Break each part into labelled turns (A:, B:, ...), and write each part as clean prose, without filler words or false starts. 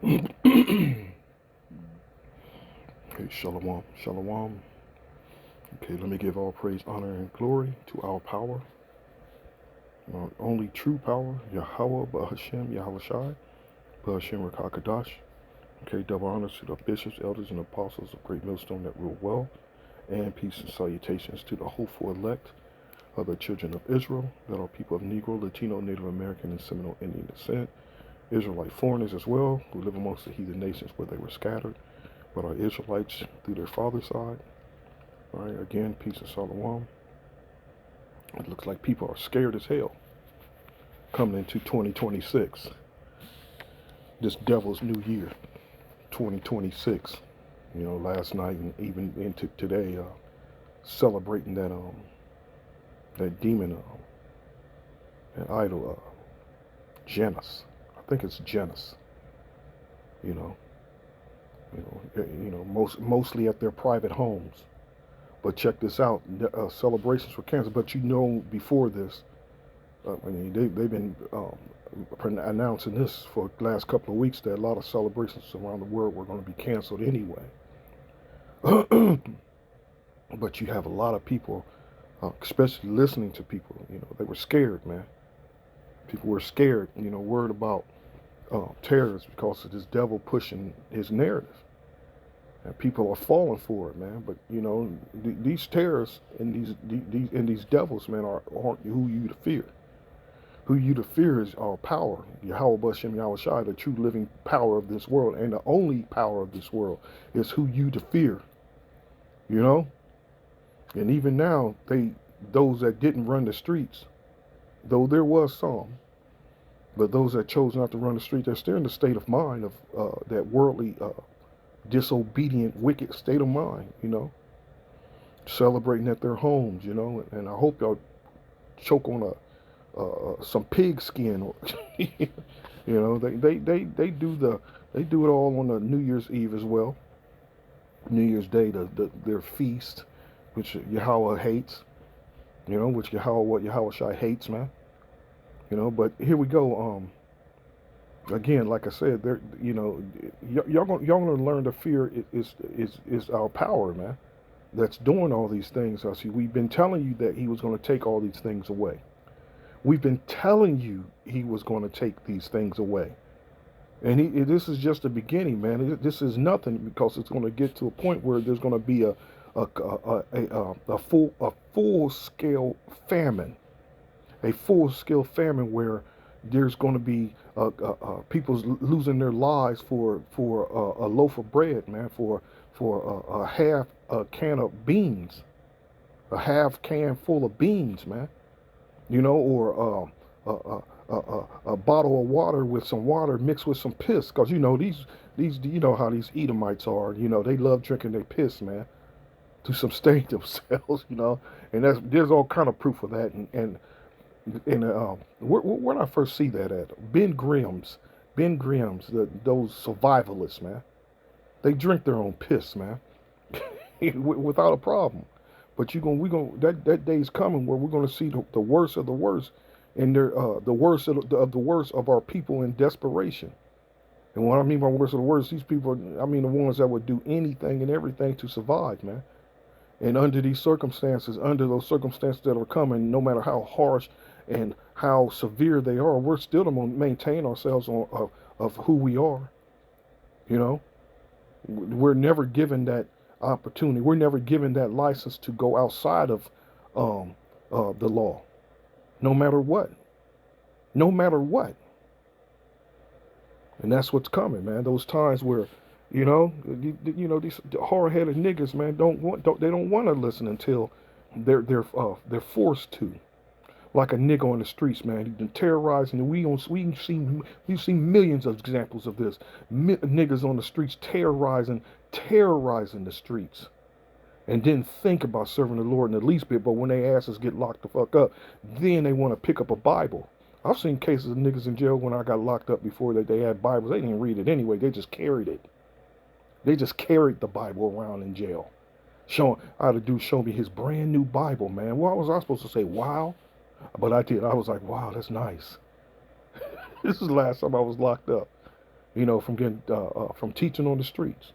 A: Okay, shalom, shalom. Okay, let me give all praise, honor, and glory to our power, our only true power, Yahweh, Bahashem, Yahweh Shai, Bahashem Rakakadash. Okay, double honors to the bishops, elders, and apostles of Great Millstone that rule well, and peace and salutations to the hopeful elect of the children of Israel, that are people of Negro, Latino, Native American, and Seminole Indian descent, Israelite foreigners as well, who live amongst the heathen nations where they were scattered, but are Israelites through their father's side. All right, again, peace and shalom. It looks like people are scared as hell coming into 2026, this devil's new year, 2026. You know, last night and even into today, celebrating that demon, that idol, Janus. I think it's Janus. You know, mostly at their private homes. But check this out: celebrations were canceled. But you know, before this, they've been announcing this for the last couple of weeks that a lot of celebrations around the world were going to be canceled anyway. But you have a lot of people, especially listening to people. You know, they were scared, man. People were scared. You know, worried about terrorists because of this devil pushing his narrative. And people are falling for it, man. But you know, these terrorists and these devils, man, aren't who you to fear. Who you to fear is our power, Yahweh Bashem Yahweh Shai, the true living power of this world, and the only power of this world is who you to fear. You know, and even now, those that didn't run the streets, though there was some, but those that chose not to run the street, they're still in the state of mind of that worldly, disobedient, wicked state of mind. You know, celebrating at their homes. You know, and I hope y'all choke on some pig skin, or you know, they do it all on the New Year's Eve as well. New Year's Day, their feast, which Yahweh hates. You know, which Yahweh Shai hates, man. You know, but here we go. Again, like I said, there, you know, y'all gonna learn to fear is our power, man. That's doing all these things. I see. We've been telling you that He was going to take all these things away. We've been telling you He was going to take these things away, and this is just the beginning, man. This is nothing because it's going to get to a point where there's going to be a full scale famine, a full scale famine where there's going to be people losing their lives for a loaf of bread, man, for a half a can of beans, a half can full of beans, man, you know, or a bottle of water with some water mixed with some piss, because you know these you know how these Edomites are, you know, they love drinking their piss, man, to sustain themselves, you know, and there's all kind of proof of that, and where did I first see that at? Ben Grimm's, those survivalists, man. They drink their own piss, man, without a problem. But that day's coming where we're gonna see the worst of the worst, and the worst of the worst of our people in desperation. And what I mean by worst of the worst, these people, I mean the ones that would do anything and everything to survive, man. And under those circumstances that are coming, no matter how harsh and how severe they are, we're still going to maintain ourselves of who we are. You know, we're never given that opportunity. We're never given that license to go outside of the law, no matter what. No matter what. And that's what's coming, man. Those times where, these hard-headed niggas, man, they don't want to listen until they're forced to. Like a nigga on the streets, man. He's been terrorizing. We've seen millions of examples of this. Niggas on the streets terrorizing the streets, and didn't think about serving the Lord in the least bit. But when they asses get locked the fuck up, then they want to pick up a Bible. I've seen cases of niggas in jail when I got locked up before that they had Bibles. They didn't read it anyway. They just carried it. They just carried the Bible around in jail. I had a dude show me his brand new Bible, man. What was I supposed to say? Wow. But I did. I was like, wow, that's nice. This is the last time I was locked up. from getting from teaching on the streets.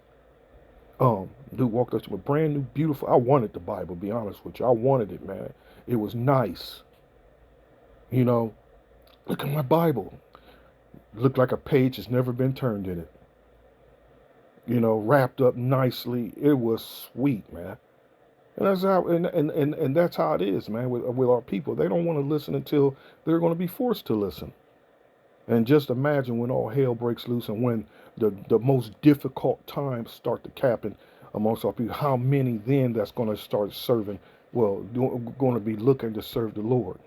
A: Dude walked up to me, brand new, beautiful. I wanted the Bible, be honest with you. I wanted it, man. It was nice. You know, look at my Bible. Looked like a page has never been turned in it. Wrapped up nicely. It was sweet, man. And that's how, and that's how it is, man. With our people, they don't want to listen until they're going to be forced to listen. And just imagine when all hell breaks loose and when the most difficult times start to happen amongst our people, how many then that's going to start serving, well, going to be looking to serve the Lord.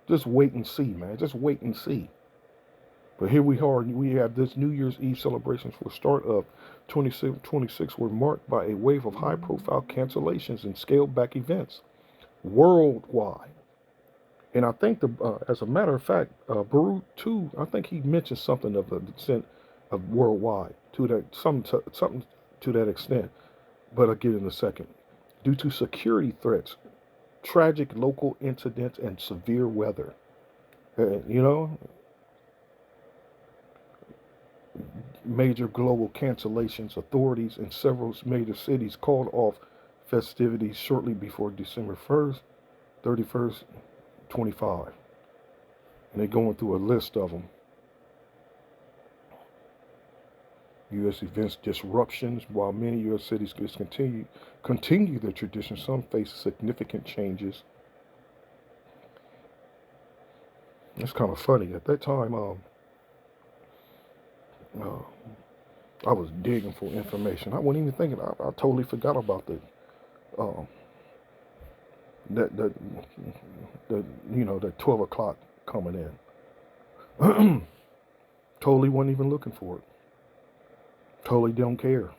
A: Just wait and see, man. Just wait and see. But here we are, we have this New Year's Eve celebrations for start of 2026 were marked by a wave of high-profile cancellations and scaled-back events worldwide. And I think, as a matter of fact, Baruch too, I think he mentioned something of the extent of worldwide to that something to that extent. But I'll get in a second. Due to security threats, tragic local incidents, and severe weather, major global cancellations. Authorities in several major cities called off festivities shortly before December 1st, 31st, 25. And they're going through a list of them. U.S. events disruptions. While many U.S. cities continue their tradition, some face significant changes. It's kind of funny. At that time, I was digging for information. I wasn't even thinking. I totally forgot about um, that 12 o'clock coming in. Totally wasn't even looking for it. Totally don't care.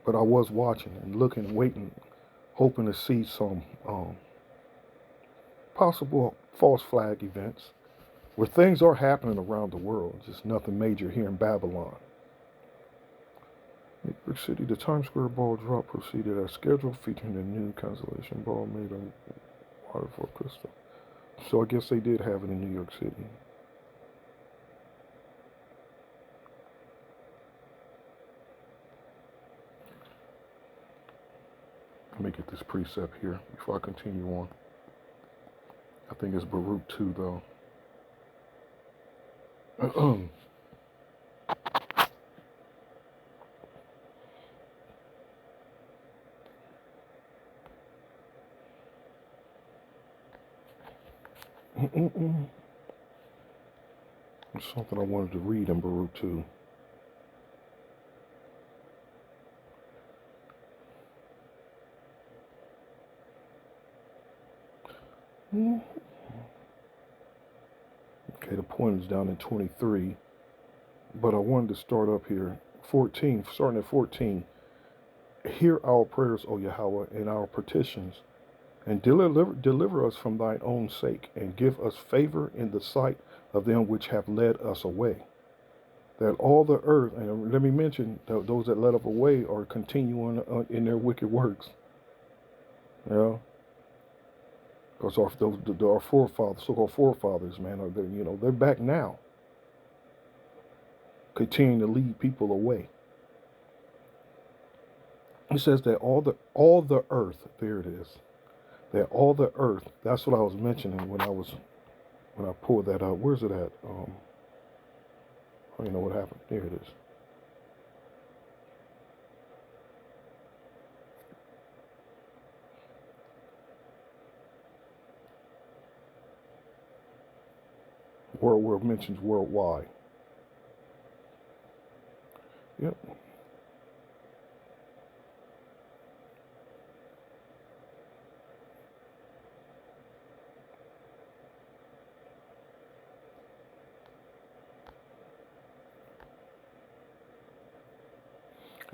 A: But I was watching and looking, waiting, hoping to see some possible false flag events where things are happening around the world, just nothing major here in Babylon. New York City, the Times Square ball drop proceeded as scheduled, featuring a new constellation ball made of waterfall crystal. So I guess they did have it in New York City. Let me get this precept here before I continue on. I think it's Baruch 2, though. It's something I wanted to read in Baruch 2. Okay, the point is down in 23, but I wanted to start up here. 14, starting at 14. Hear our prayers, O Yahweh, and our petitions, and deliver us from thine own sake, and give us favor in the sight of them which have led us away. That all the earth, and let me mention, those that led us away are continuing in their wicked works. Because our forefathers, so-called forefathers, man, they're back now, continuing to lead people away. It says that all the earth, there it is, that all the earth. That's what I was mentioning when I pulled that up. Where's it at? I don't even know what happened. There it is. Where it mentions worldwide. Yep.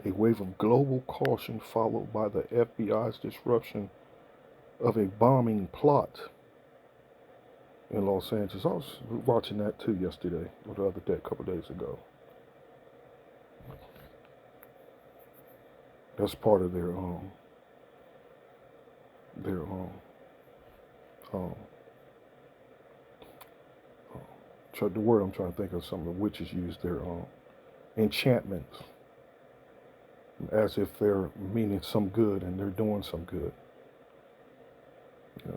A: A wave of global caution followed by the FBI's disruption of a bombing plot in Los Angeles. I was watching that too yesterday, or the other day, a couple of days ago. That's part of their the word I'm trying to think of, some of the witches use their enchantments as if they're meaning some good and they're doing some good.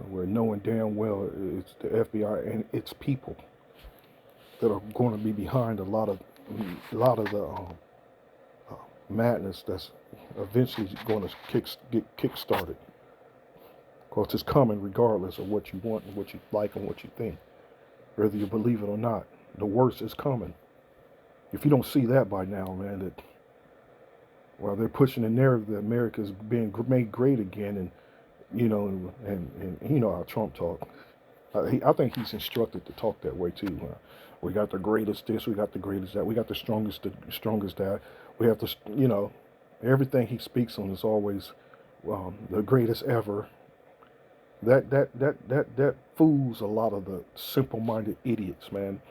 A: We're knowing damn well it's the FBI and its people that are going to be behind a lot of the madness that's eventually going to get kick started. Because it's coming regardless of what you want and what you like and what you think, whether you believe it or not. The worst is coming. If you don't see that by now, man, that well, they're pushing the narrative that America is being made great again, and and you know how Trump talk. I think he's instructed to talk that way too. We got the greatest this, we got the greatest that, we got the strongest that. We have to, everything he speaks on is always the greatest ever. That fools a lot of the simple-minded idiots, man.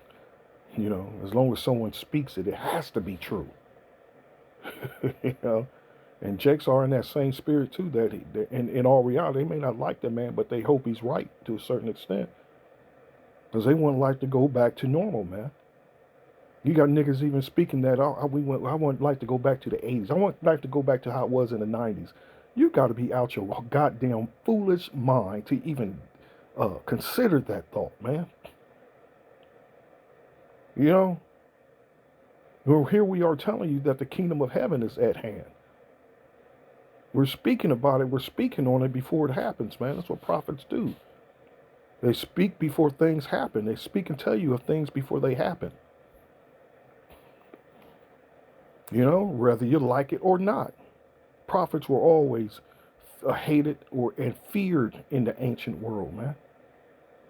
A: As long as someone speaks it, it has to be true. you know. And Jakes are in that same spirit too. That in all reality, they may not like the man, but they hope he's right to a certain extent, because they wouldn't like to go back to normal, man. You got niggas even speaking that I wouldn't like to go back to the '80s. I want like to go back to how it was in the '90s. You got to be out your goddamn foolish mind to even consider that thought, man. Well, here we are telling you that the kingdom of heaven is at hand. We're speaking about it. We're speaking on it before it happens, man. That's what prophets do. They speak before things happen. They speak and tell you of things before they happen. Whether you like it or not. Prophets were always hated and feared in the ancient world, man.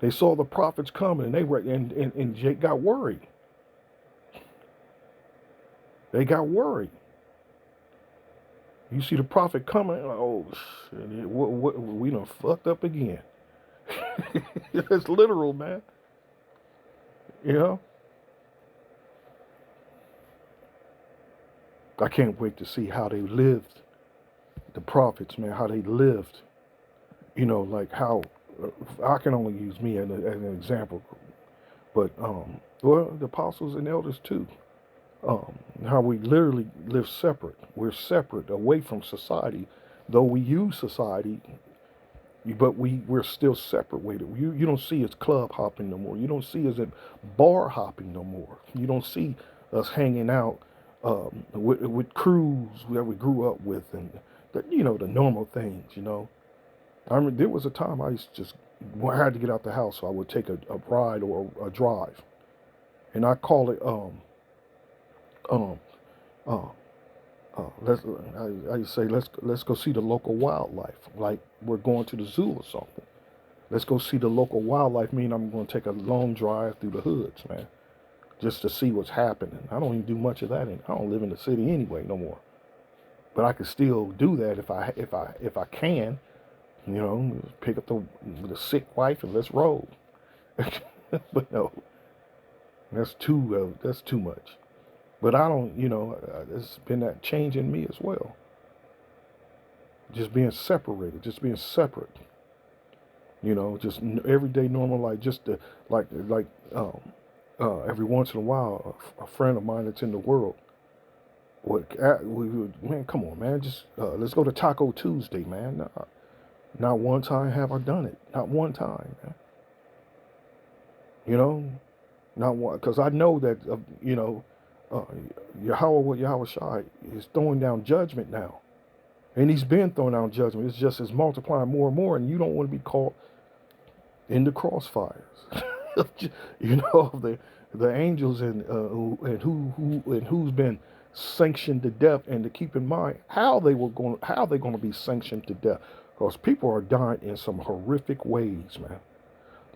A: They saw the prophets coming, and and Jake got worried. They got worried. You see the prophet coming, like, oh, shit, we done fucked up again. It's literal, man. I can't wait to see how they lived, the prophets, man, how they lived. Like how, I can only use me as an example, but, well, the apostles and elders too. How we literally live separate. We're separate, away from society, though we use society, but we're still separate with it. You don't see us club hopping no more. You don't see us at bar hopping no more. You don't see us hanging out with crews that we grew up with, and the normal things. I mean, there was a time I used to I had to get out the house, so I would take a ride or a drive, and I call it I say let's go see the local wildlife, like we're going to the zoo or something. Let's go see the local wildlife. Mean I'm going to take a long drive through the hoods, man, just to see what's happening. I don't even do much of that, and I don't live in the city anyway no more. But I can still do that if I can, pick up the sick wife and let's roll. But no, that's too much. But I don't, there's been that change in me as well. Just being separated, just being separate. Just everyday normal life. Just to, every once in a while, a friend of mine that's in the world man, come on, man, just let's go to Taco Tuesday, man. Not one time have I done it. Not one time, man. Not one, because I know that Yahweh Shai is throwing down judgment now. And he's been throwing down judgment. It's just it's multiplying more and more, and you don't want to be caught in the crossfires. The angels and who's been sanctioned to death, and to keep in mind how they're going to be sanctioned to death, because people are dying in some horrific ways, man.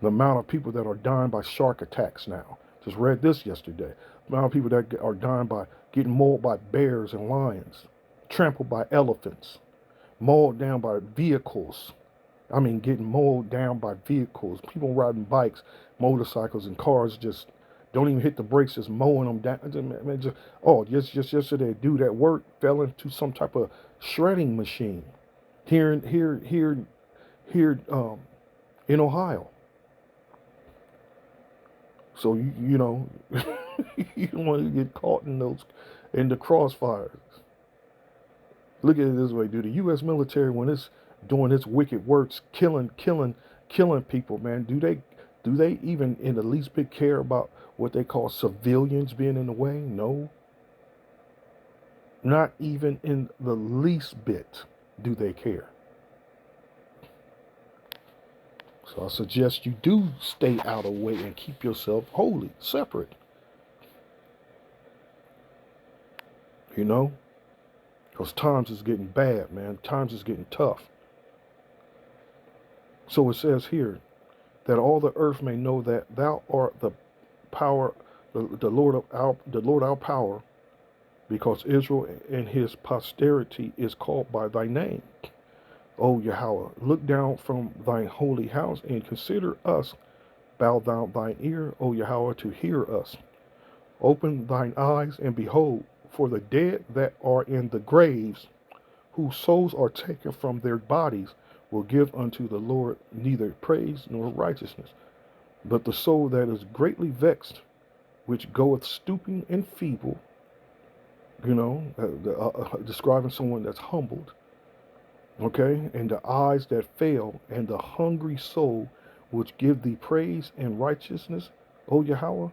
A: The amount of people that are dying by shark attacks now. Just read this yesterday. The amount of people that are dying by getting mauled by bears and lions, trampled by elephants, mauled down by vehicles. I mean, getting mauled down by vehicles. People riding bikes, motorcycles, and cars just don't even hit the brakes, just mowing them down. Just yesterday, a dude at work fell into some type of shredding machine here in Ohio. So you don't want to get caught in in the crossfires. Look at it this way, dude. The U.S. military, when it's doing its wicked works, killing people, man, do they even in the least bit care about what they call civilians being in the way? No, not even in the least bit do they care. So I suggest you do stay out of the way and keep yourself holy, separate. You know, because times is getting bad, man. Times is getting tough. So it says here that all the earth may know that thou art the power, the Lord our power, because Israel and his posterity is called by thy name. O Yahweh, look down from thine holy house and consider us. Bow down thine ear, O Yahweh, to hear us. Open thine eyes and behold, for the dead that are in the graves, whose souls are taken from their bodies, will give unto the Lord neither praise nor righteousness. But the soul that is greatly vexed, which goeth stooping and feeble, describing someone that's humbled, okay, and the eyes that fail, and the hungry soul, which give thee praise and righteousness, O Yahweh.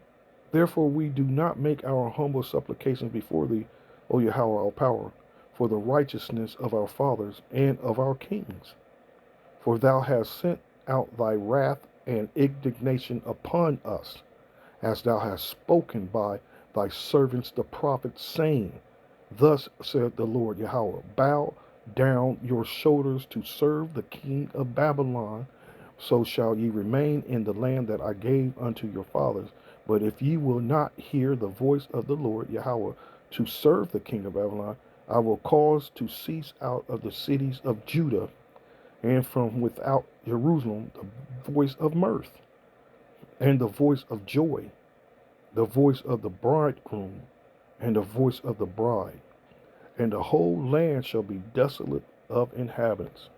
A: Therefore we do not make our humble supplications before thee, O Yahweh, our power, for the righteousness of our fathers and of our kings. For thou hast sent out thy wrath and indignation upon us, as thou hast spoken by thy servants the prophets, saying, Thus said the Lord Yahweh, bow down your shoulders to serve the king of Babylon, so shall ye remain in the land that I gave unto your fathers. But if ye will not hear the voice of the Lord Yahweh to serve the king of Babylon, I will cause to cease out of the cities of Judah and from without Jerusalem the voice of mirth and the voice of joy, the voice of the bridegroom and the voice of the bride, and the whole land shall be desolate of inhabitants.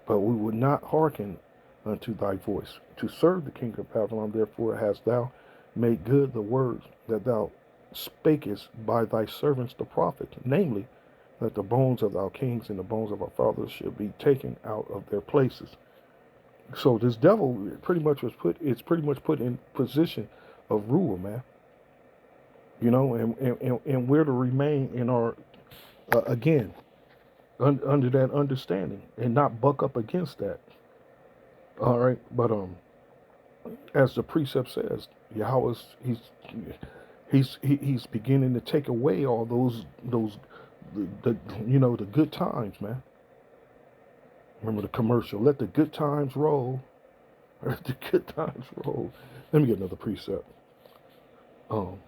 A: But we would not hearken unto thy voice to serve the king of Babylon. Therefore hast thou made good the words that thou spakest by thy servants the prophets, namely, that the bones of our kings and the bones of our fathers should be taken out of their places. So this devil pretty much put in position of rule, man. And we're to remain in our again under that understanding and not buck up against that. All right, but as the precept says, Yahweh's he's beginning to take away all those the good times, man. Remember the commercial? Let the good times roll. Let the good times roll. Let me get another precept. I'm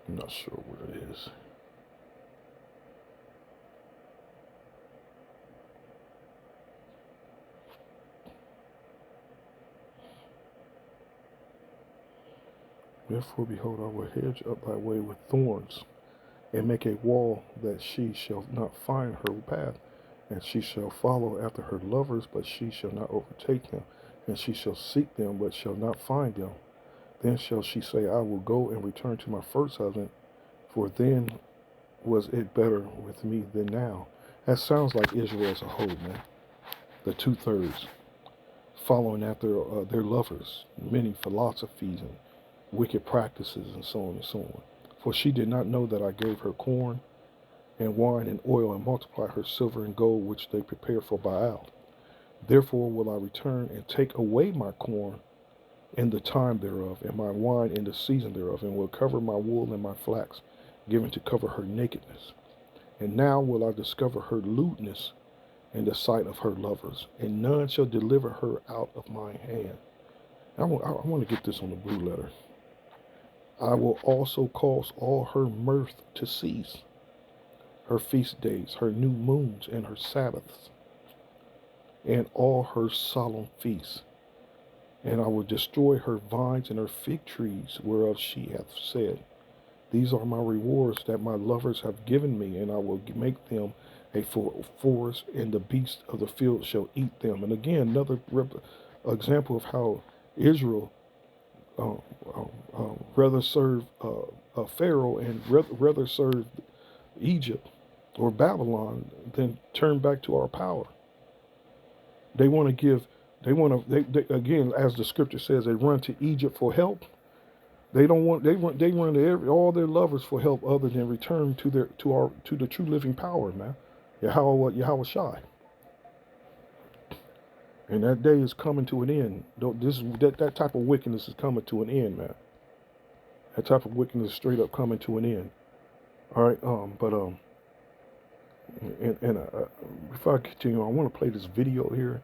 A: not sure what it is. Therefore, behold, I will hedge up thy way with thorns, and make a wall that she shall not find her path. And she shall follow after her lovers, but she shall not overtake them. And she shall seek them, but shall not find them. Then shall she say, I will go and return to my first husband, for then was it better with me than now. That sounds like Israel as a whole, man. The 2/3 following after their lovers, many philosophies and wicked practices, and so on and so on. For she did not know that I gave her corn and wine and oil, and multiplied her silver and gold, which they prepared for Baal. Therefore will I return and take away my corn in the time thereof, and my wine in the season thereof, and will cover my wool and my flax, given to cover her nakedness. And now will I discover her lewdness in the sight of her lovers, and none shall deliver her out of my hand. I want to get this on the blue letter. I will also cause all her mirth to cease, her feast days, her new moons, and her Sabbaths, and all her solemn feasts. And I will destroy her vines and her fig trees, whereof she hath said, These are my rewards that my lovers have given me, and I will make them a forest, and the beasts of the field shall eat them. And again, another example of how Israel um, rather serve Pharaoh and rather serve Egypt or Babylon than turn back to our power. They want to give. They again, as the scripture says, they run to Egypt for help. They don't want. They run to all their lovers for help, other than return to the true living power, man. Yahweh Shai. And that day is coming to an end. That type of wickedness is coming to an end, man. That type of wickedness is straight up coming to an end. All right. Before I continue, I want to play this video here.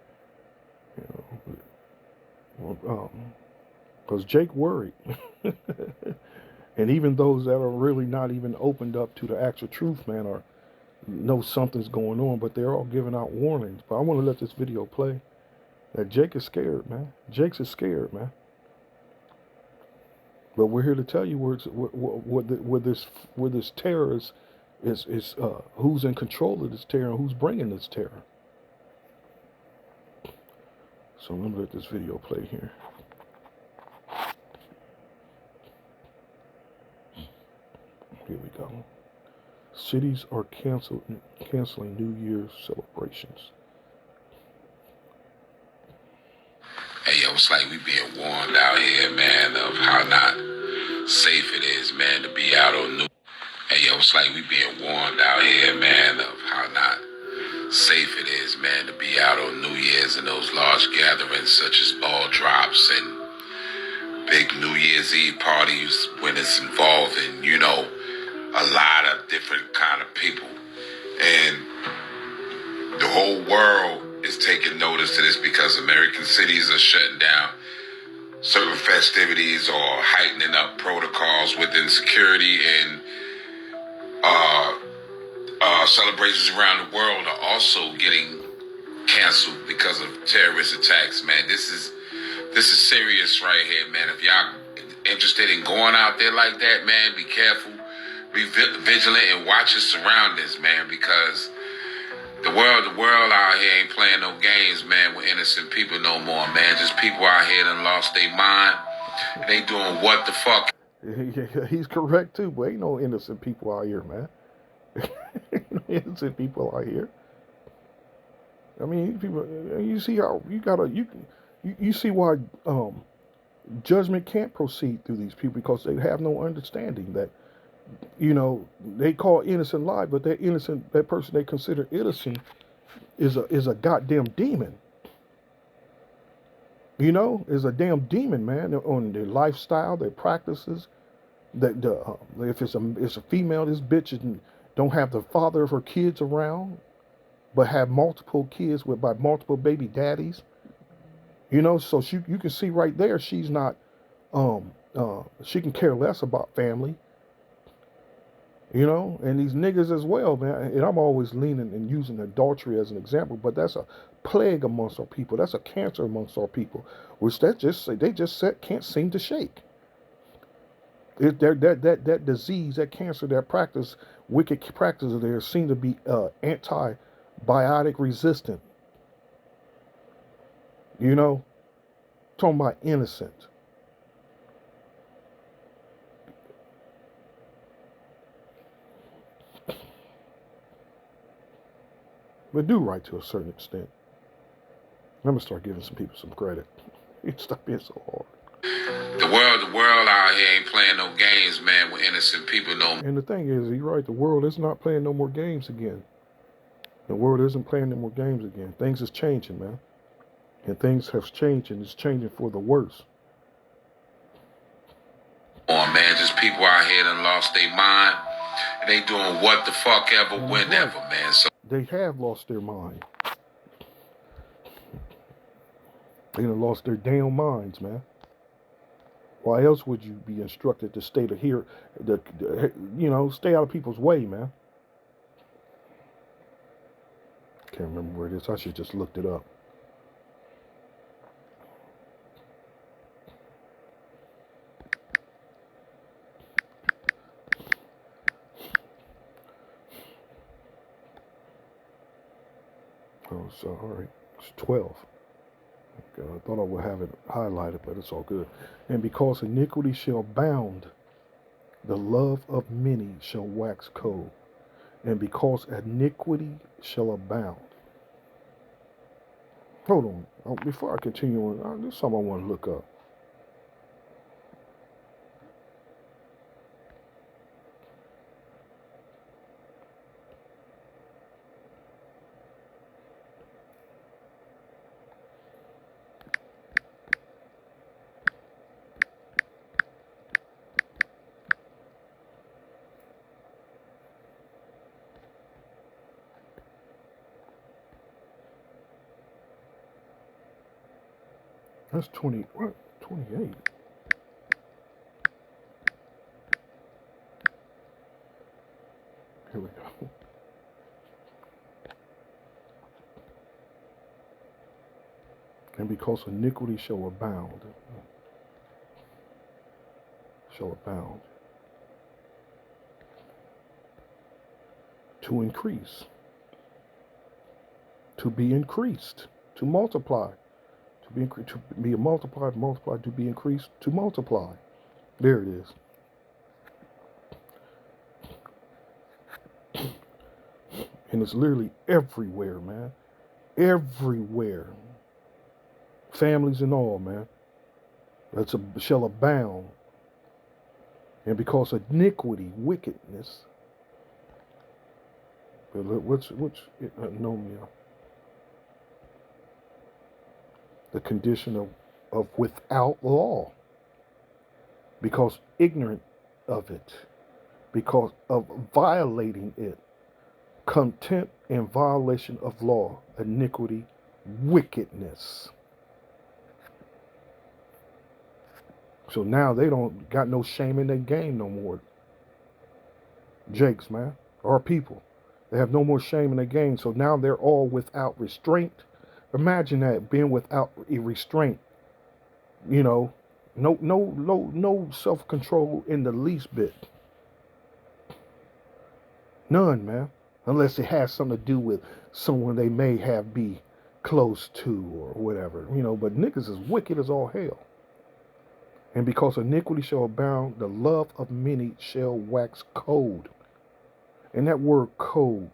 A: Because Jake worried. And even those that are really not even opened up to the actual truth, man, or know something's going on, but they're all giving out warnings. But I want to let this video play. That Jake is scared, man. Jake's is scared, man. But we're here to tell you where this terror is who's in control of this terror and who's bringing this terror. So let me let this video play here. Here we go. Cities are canceling New Year's celebrations.
B: Hey, yo, it's like we being warned out here, man, of how not safe it is, man, to be out on New. Hey, yo, it's like we being warned out here, man, of how not safe it is, man, to be out on New Year's and those large gatherings such as ball drops and big New Year's Eve parties when it's involving, you know, a lot of different kind of people. And the whole world is taking notice to this because American cities are shutting down certain festivities or heightening up protocols within security, and celebrations around the world are also getting canceled because of terrorist attacks, man. This is serious right here, man. If y'all interested in going out there like that, man, be careful, be vigilant, and watch your surroundings, man, because the world out here ain't playing no games, man, with innocent people no more, man. Just people out here done lost their mind. They doing what the fuck.
A: He's correct too, but ain't no innocent people out here, man. Ain't no innocent people out here. I mean, people. You see how you see why judgment can't proceed through these people, because they have no understanding that, you know, they call innocent life, but that person they consider innocent is a goddamn demon. You know, is a damn demon, man, on their lifestyle, their practices. That if it's a female, this bitch don't have the father of her kids around, but have multiple kids by multiple baby daddies. You know, so you can see right there, she's not she can care less about family. You know, and these niggas as well, man. And I'm always leaning and using adultery as an example, but that's a plague amongst our people. That's a cancer amongst our people, which they just can't seem to shake. That disease, that cancer, that wicked practice of theirs seem to be antibiotic resistant. You know, talking about innocent. But do right to a certain extent. I'm gonna start giving some people some credit. You stop being so hard.
B: The world out here ain't playing no games, man, with innocent people no more.
A: And the thing is, you're right, the world is not playing no more games again. The world isn't playing no more games again. Things is changing, man. And things have changed, and it's changing for the worse.
B: Oh, man, just people out here done lost their mind. And they doing what the fuck ever, whenever, man. So
A: they have lost their mind. They done lost their damn minds, man. Why else would you be instructed to stay stay out of people's way, man? Can't remember where it is. I should just looked it up. Oh, so all right, it's 12. Okay, I thought I would have it highlighted, but it's all good. And because iniquity shall abound, the love of many shall wax cold. And because iniquity shall abound. Hold on. Before I continue on, there's something I want to look up. That's 20, what? 28. Here we go. And because iniquity shall abound, to increase, to be increased, to multiply, to be increased, to be multiplied, to be increased, to multiply. There it is. And it's literally everywhere, man. Everywhere. Families and all, man. Shall abound. And because of iniquity, wickedness. Which anomia? The condition of without law. Because ignorant of it. Because of violating it. Contempt and violation of law. Iniquity, wickedness. So now they don't got no shame in their game no more. Jakes, man. Our people. They have no more shame in their game. So now they're all without restraint. Imagine that, being without a restraint. You know, no self-control in the least bit. None, man. Unless it has something to do with someone they may have be close to or whatever. You know, but niggas is wicked as all hell. And because iniquity shall abound, the love of many shall wax cold. And that word cold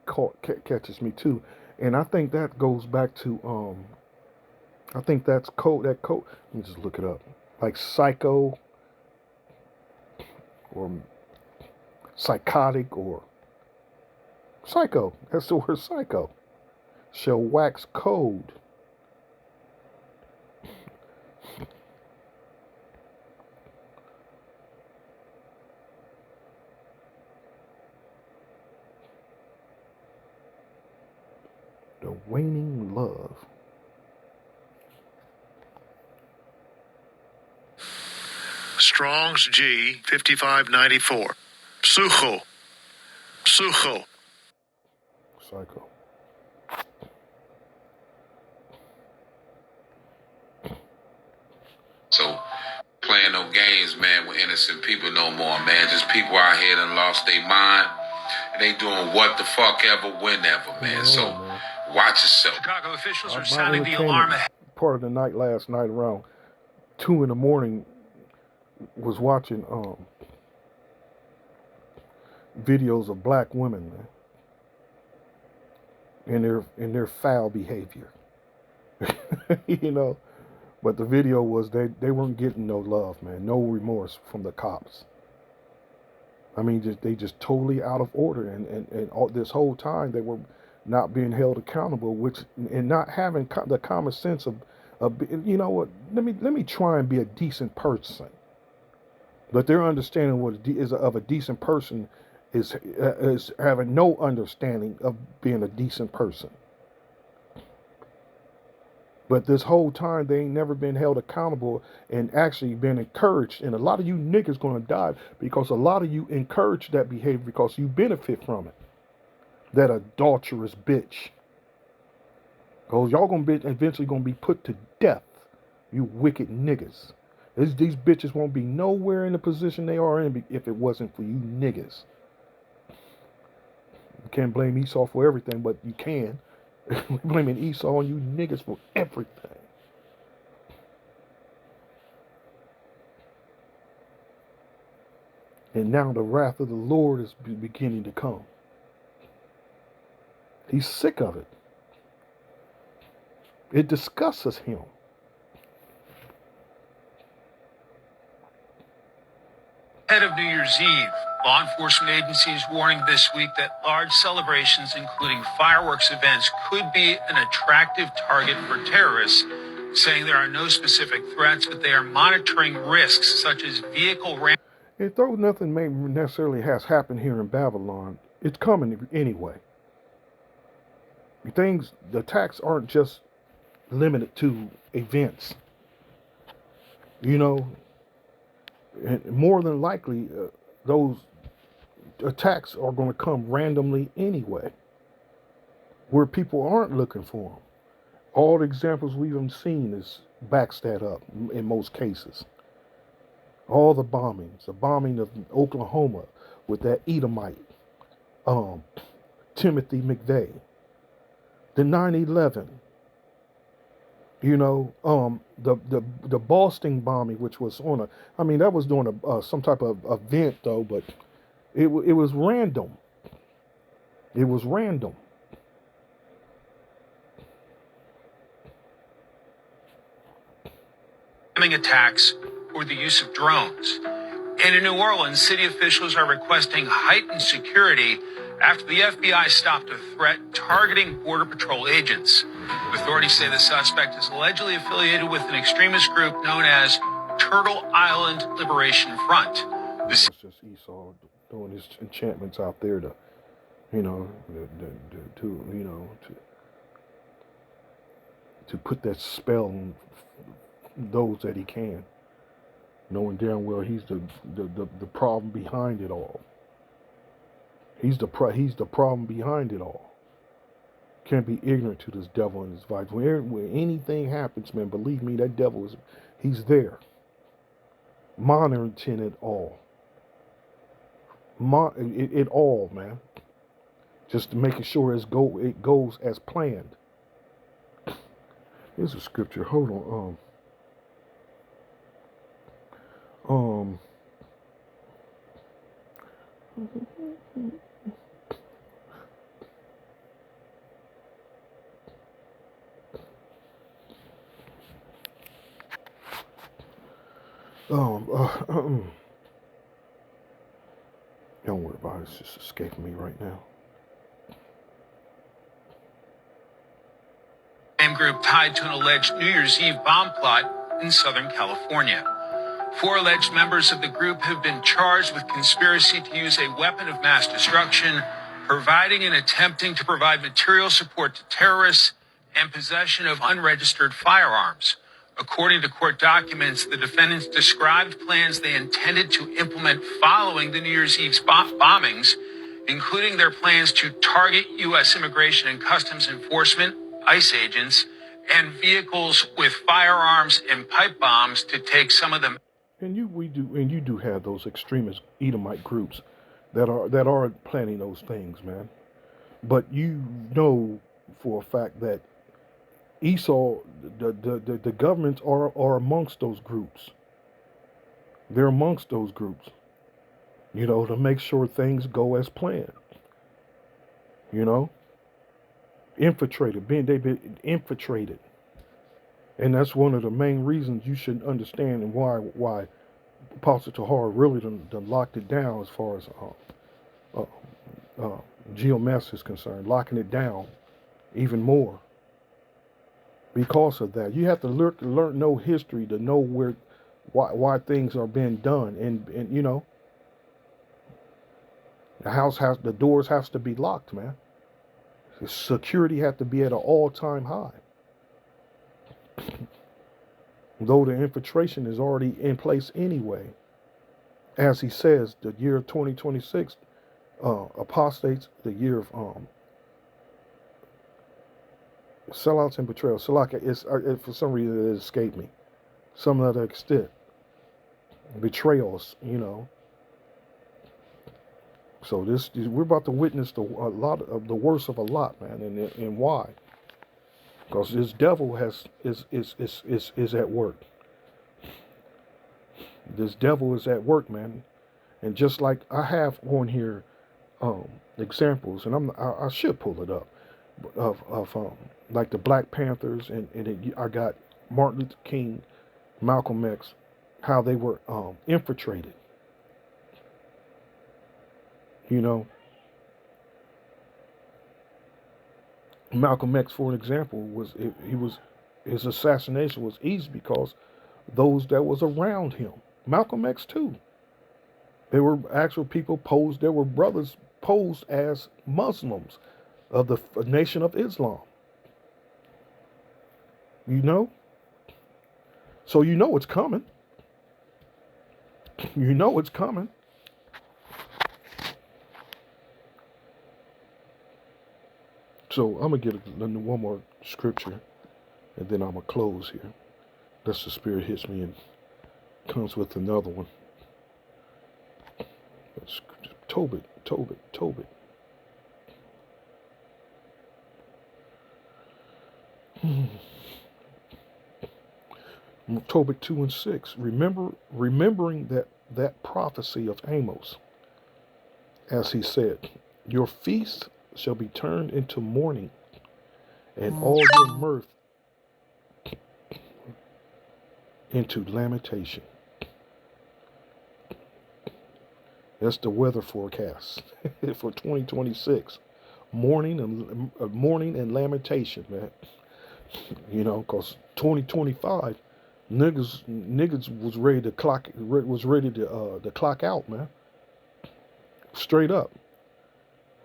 A: catches me too. And I think that goes back to, I think that's cold. That cold, let me just look it up. Like psycho or psychotic or psycho. That's the word psycho. Shall wax cold. The waning love.
C: Strong's G 5594. Psucho.
A: Psycho.
B: So playing no games, man, with innocent people no more, man. Just people out here done lost their mind. And they doing what the fuck ever, whenever, man. So watch yourself.
C: Chicago officials are sounding the alarm.
A: Part of the night last night around 2 a.m. was watching videos of black women, man, in their foul behavior. You know, but the video was they weren't getting no love, man, no remorse from the cops. I mean, they just totally out of order, and all, this whole time they were not being held accountable, and not having the common sense of you know what? Let me try and be a decent person. But their understanding of a decent person is having no understanding of being a decent person. But this whole time they ain't never been held accountable and actually been encouraged. And a lot of you niggas gonna die because a lot of you encourage that behavior because you benefit from it. That adulterous bitch. Because y'all gonna be eventually gonna be put to death. You wicked niggas. These bitches won't be nowhere in the position they are in if it wasn't for you niggas. You can't blame Esau for everything, but you can. Blaming Esau and you niggas for everything. And now the wrath of the Lord is beginning to come. He's sick of it. It disgusts him.
C: Ahead of New Year's Eve, law enforcement agencies warning this week that large celebrations, including fireworks events, could be an attractive target for terrorists, saying there are no specific threats, but they are monitoring risks such as vehicle ram.
A: And though nothing may necessarily has happened here in Babylon, it's coming anyway. The attacks aren't just limited to events. You know, and more than likely, those attacks are going to come randomly anyway, where people aren't looking for them. All the examples we've seen is backs that up in most cases. All the bombing of Oklahoma with that Edomite, Timothy McVeigh, the 9/11. You know, the Boston bombing, which was that was during some type of event though, but it was random. It was random.
C: Attacks or the use of drones. And in New Orleans, city officials are requesting heightened security after the FBI stopped a threat targeting Border Patrol agents. Authorities say the suspect is allegedly affiliated with an extremist group known as Turtle Island Liberation Front.
A: It's just Esau doing his enchantments out there to, to put that spell on those that he can, knowing damn well he's the problem behind it all. He's the problem behind it all. Can't be ignorant to this devil and his vice. When anything happens, man, believe me, that devil he's there, monitoring it all. It all, man. Just making sure it goes as planned. Here's a scripture. Hold on. Don't worry about it. It's just escaping me right now.
C: Group tied to an alleged New Year's Eve bomb plot in Southern California. 4 alleged members of the group have been charged with conspiracy to use a weapon of mass destruction, providing and attempting to provide material support to terrorists, and possession of unregistered firearms. According to court documents, the defendants described plans they intended to implement following the New Year's Eve bombings, including their plans to target U.S. Immigration and Customs Enforcement, ICE agents, and vehicles with firearms and pipe bombs to take some of them.
A: And you do have those extremist Edomite groups that are planning those things, man. But you know for a fact that Esau, the governments are amongst those groups. They're amongst those groups, to make sure things go as planned. They've been infiltrated. And that's one of the main reasons you should understand and why Apostle Tahar really done locked it down as far as GMS is concerned, locking it down even more. Because of that, you have to learn know history to know why things are being done, and the doors has to be locked, man. The security has to be at an all-time high. Though the infiltration is already in place anyway, as he says, the year of 2026, apostates, the year of sellouts and betrayal. So like for some reason it escaped me. Some other extent. Betrayals, So we're about to witness a lot of the worst of a lot, man, and why? Because this devil is at work. This devil is at work, man, And just like I have on here examples, and I should pull it up of like the Black Panthers, and I got Martin Luther King, Malcolm X, how they were infiltrated. You know, Malcolm X, for an example, his assassination was easy because those that was around him. Malcolm X too. There were actual people posed. There were brothers posed as Muslims of the Nation of Islam. You know, so you know it's coming. You know it's coming. So I'm gonna get one more scripture, and then I'm gonna close here. Unless the Spirit hits me and comes with another one. It's Tobit. Tobit 2:6. Remembering that prophecy of Amos, as he said, your feast shall be turned into mourning, and all your mirth into lamentation. That's the weather forecast for 2026. Mourning and lamentation, man. You know, cause 2025, niggas was ready to clock out, man. Straight up.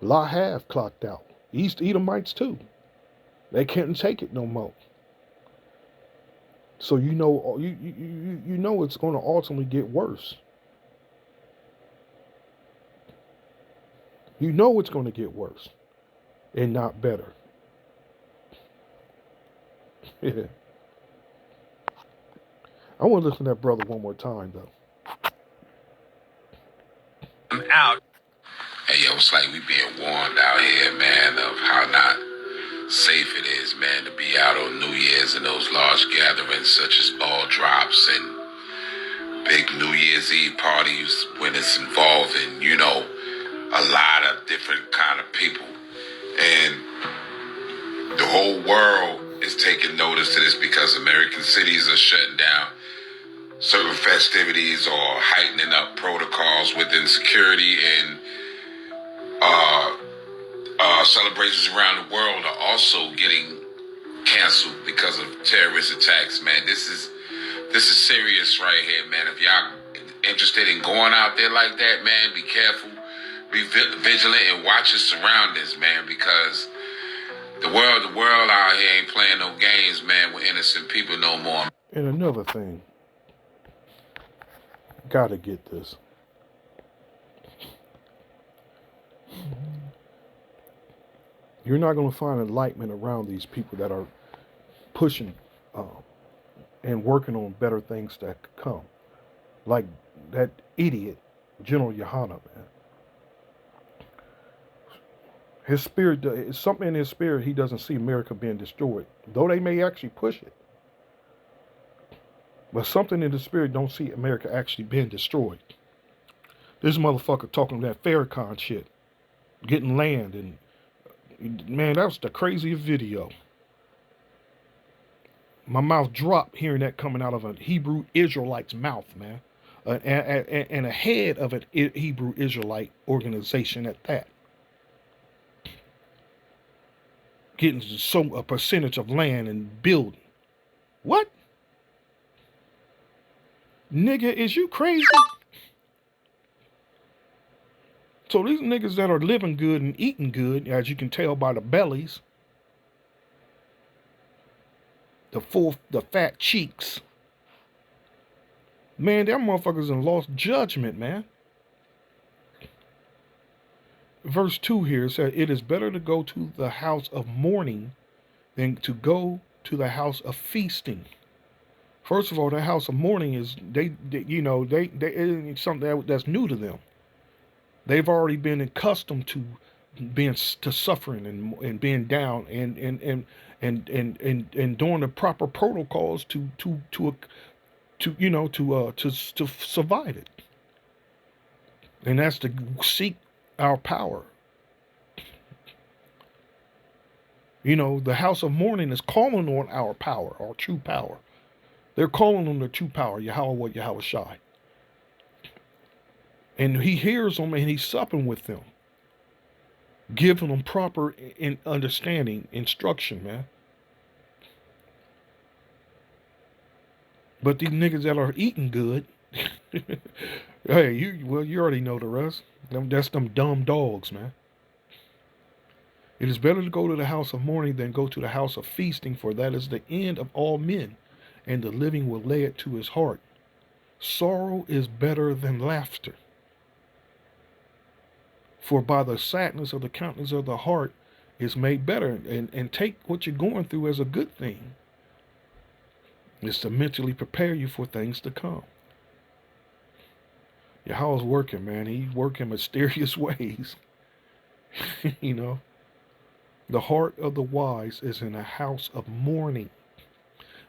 A: La have clocked out. East Edomites too. They can't take it no more. So you know it's going to ultimately get worse. You know it's going to get worse and not better. Yeah. I want to listen to that brother one more time though.
C: I'm out.
B: Hey, yo, it's like we being warned out here, man, of how not safe it is, man, to be out on New Year's and those large gatherings such as ball drops and big New Year's Eve parties when it's involving, you know, a lot of different kind of people. And the whole world is taking notice to this because American cities are shutting down certain festivities or heightening up protocols within security, and celebrations around the world are also getting canceled because of terrorist attacks. Man, this is serious right here, man. If y'all interested in going out there like that, man, be careful, be vigilant, and watch your surroundings, man, because the world out here ain't playing no games, man, with innocent people no more.
A: And another thing, gotta get this. You're not going to find enlightenment around these people that are pushing and working on better things that could come. Like that idiot, General Yohana, man. His spirit, it's something in his spirit, he doesn't see America being destroyed. Though they may actually push it. But something in the spirit don't see America actually being destroyed. This motherfucker talking that Farrakhan shit. Getting land, and man, that was the craziest video. My mouth dropped hearing that coming out of a Hebrew Israelite's mouth, man. And a head of an Hebrew Israelite organization at that. Getting a percentage of land and building. What? Nigga, is you crazy? So these niggas that are living good and eating good, as you can tell by the bellies, the fat cheeks, man, them motherfuckers done lost judgment, man. Verse 2 here says, it is better to go to the house of mourning than to go to the house of feasting. First of all, the house of mourning is, they it's something that's new to them. They've already been accustomed to suffering and being down and doing the proper protocols to survive it. And that's to seek our power. You know, the house of mourning is calling on our power, our true power. They're calling on the true power, Yahweh, Yahweh Shai. And he hears them and he's supping with them, giving them proper understanding, instruction, man. But these niggas that are eating good, hey, you already know the rest. That's them dumb dogs, man. It is better to go to the house of mourning than go to the house of feasting, for that is the end of all men, and the living will lay it to his heart. Sorrow is better than laughter. For by the sadness of the countenance of the heart is made better. And take what you're going through as a good thing. It's to mentally prepare you for things to come. Yahweh's working, man. He's working mysterious ways. You know. The heart of the wise is in a house of mourning,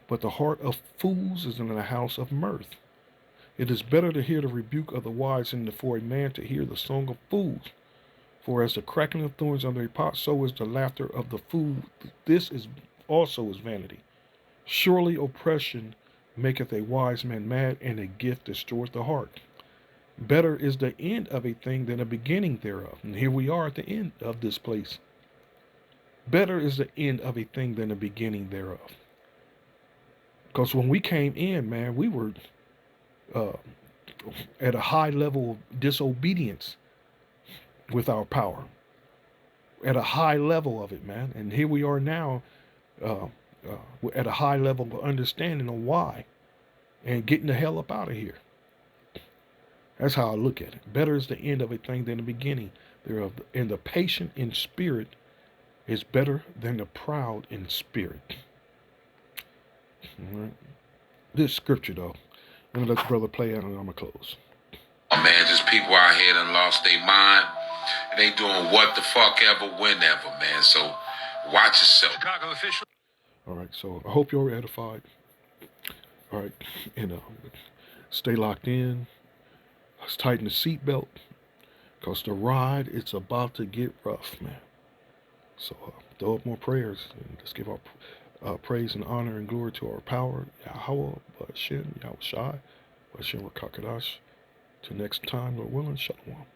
A: but the heart of fools is in a house of mirth. It is better to hear the rebuke of the wise than for a man to hear the song of fools. For as the cracking of thorns under a pot, so is the laughter of the fool. This is also is vanity. Surely oppression maketh a wise man mad, and a gift destroys the heart. Better is the end of a thing than the beginning thereof. And here we are at the end of this place. Better is the end of a thing than the beginning thereof. Because when we came in, man, we were at a high level of disobedience with our power. At a high level of it, man. And here we are now at a high level of understanding of why. And getting the hell up out of here. That's how I look at it. Better is the end of a thing than the beginning thereof. And the patient in spirit is better than the proud in spirit. All right. This scripture, though. I'm going to let the brother play out and I'm going to close.
B: Oh, man, just people out here done lost their mind. And they doing what the fuck ever, whenever, man. So watch yourself.
C: Chicago official.
A: All right. So I hope you're edified. All right. And stay locked in. Let's tighten the seatbelt. Because the ride, it's about to get rough, man. So throw up more prayers. And let's give our praise and honor and glory to our power. Yahweh, Bashem, Yahweh Shai, Bashem Rakakadash. Till next time, Lord willing, Shalom.